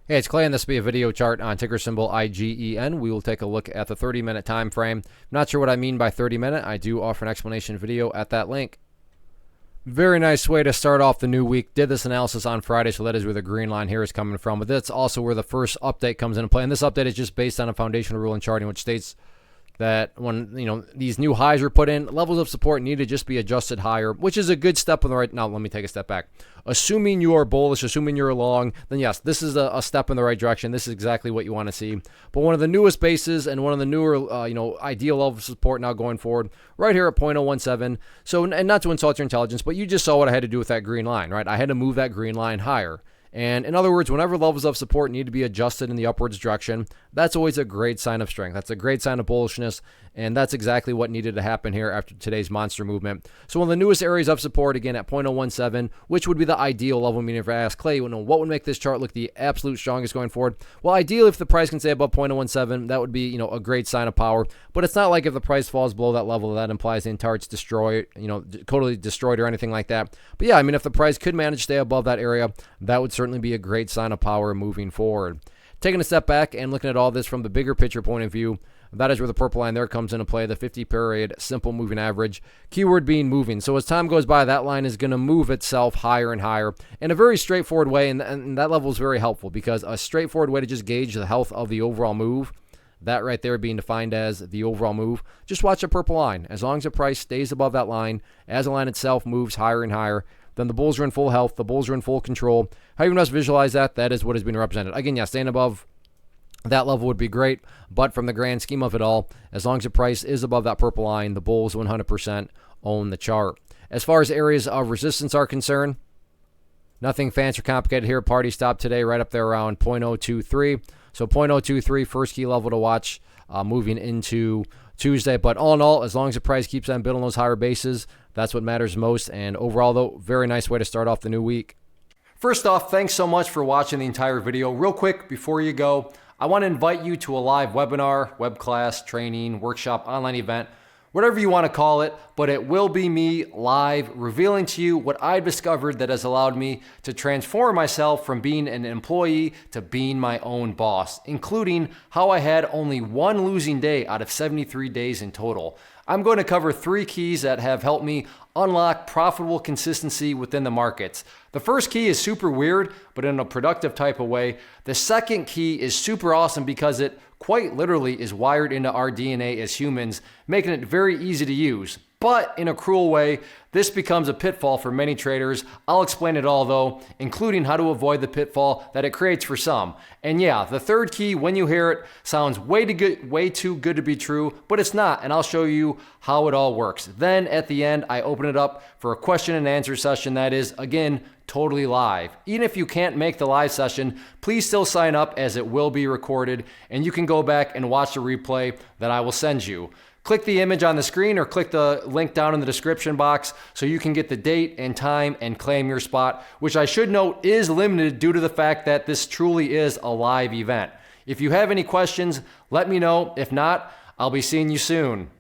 Hey, it's Clay, and this will be a video chart on ticker symbol IGEN. We will take a look at the 30-minute time frame. Not sure what I mean by 30-minute. I do offer an explanation video at that link. Very nice way to start off the new week. Did this analysis on Friday, so that is where the green line here is coming from. But that's also where the first update comes into play. And this update is just based on a foundational rule in charting, which states that when these new highs are put in, levels of support need to just be adjusted higher, which is a good step in the right. Now let me take a step back. Assuming you are bullish, assuming you're long, then yes, this is a step in the right direction. This is exactly what you want to see. But one of the newest bases and one of the newer ideal levels of support now going forward, right here at 0.017. So, and not to insult your intelligence, but you just saw what I had to do with that green line, right? I had to move that green line higher. And in other words, whenever levels of support need to be adjusted in the upwards direction, that's always a great sign of strength. That's a great sign of bullishness, and that's exactly what needed to happen here after today's monster movement. So one of the newest areas of support, again, at 0.017, which would be the ideal level, meaning if I ask Clay, what would make this chart look the absolute strongest going forward? Well, ideally, if the price can stay above 0.017, that would be, a great sign of power. But it's not like if the price falls below that level, that implies the entire chart's destroyed, totally destroyed or anything like that. But yeah, if the price could manage to stay above that area, that would certainly be a great sign of power moving forward. Taking a step back and looking at all this from the bigger picture point of view, that is where the purple line there comes into play, the 50-period simple moving average. Keyword being moving. So as time goes by, that line is going to move itself higher and higher in a very straightforward way, and that level is very helpful because a straightforward way to just gauge the health of the overall move, that right there being defined as the overall move, just watch the purple line. As long as the price stays above that line, as the line itself moves higher and higher, then the bulls are in full health, the bulls are in full control. How you must visualize that, that is what is being represented. Again, yeah, staying above that level would be great, but from the grand scheme of it all, as long as the price is above that purple line, the bulls 100% own the chart. As far as areas of resistance are concerned, nothing fancy or complicated here. Party stop today right up there around 0.023. So 0.023, first key level to watch moving into Tuesday. But all in all, as long as the price keeps on building those higher bases, that's what matters most. And overall, though, very nice way to start off the new week. First off, thanks so much for watching the entire video. Real quick, before you go, I want to invite you to a live webinar, web class, training, workshop, online event, whatever you want to call it, but it will be me live revealing to you what I've discovered that has allowed me to transform myself from being an employee to being my own boss, including how I had only one losing day out of 73 days in total. I'm going to cover 3 keys that have helped me unlock profitable consistency within the markets. The first key is super weird, but in a productive type of way. The second key is super awesome because it quite literally is wired into our DNA as humans, making it very easy to use. But in a cruel way, this becomes a pitfall for many traders. I'll explain it all though, including how to avoid the pitfall that it creates for some. And yeah, the third key, when you hear it, sounds way too good to be true, but it's not, and I'll show you how it all works. Then at the end, I open it up for a question and answer session that is, again, totally live. Even if you can't make the live session, please still sign up as it will be recorded, and you can go back and watch the replay that I will send you. Click the image on the screen or click the link down in the description box so you can get the date and time and claim your spot, which I should note is limited due to the fact that this truly is a live event. If you have any questions, let me know. If not, I'll be seeing you soon.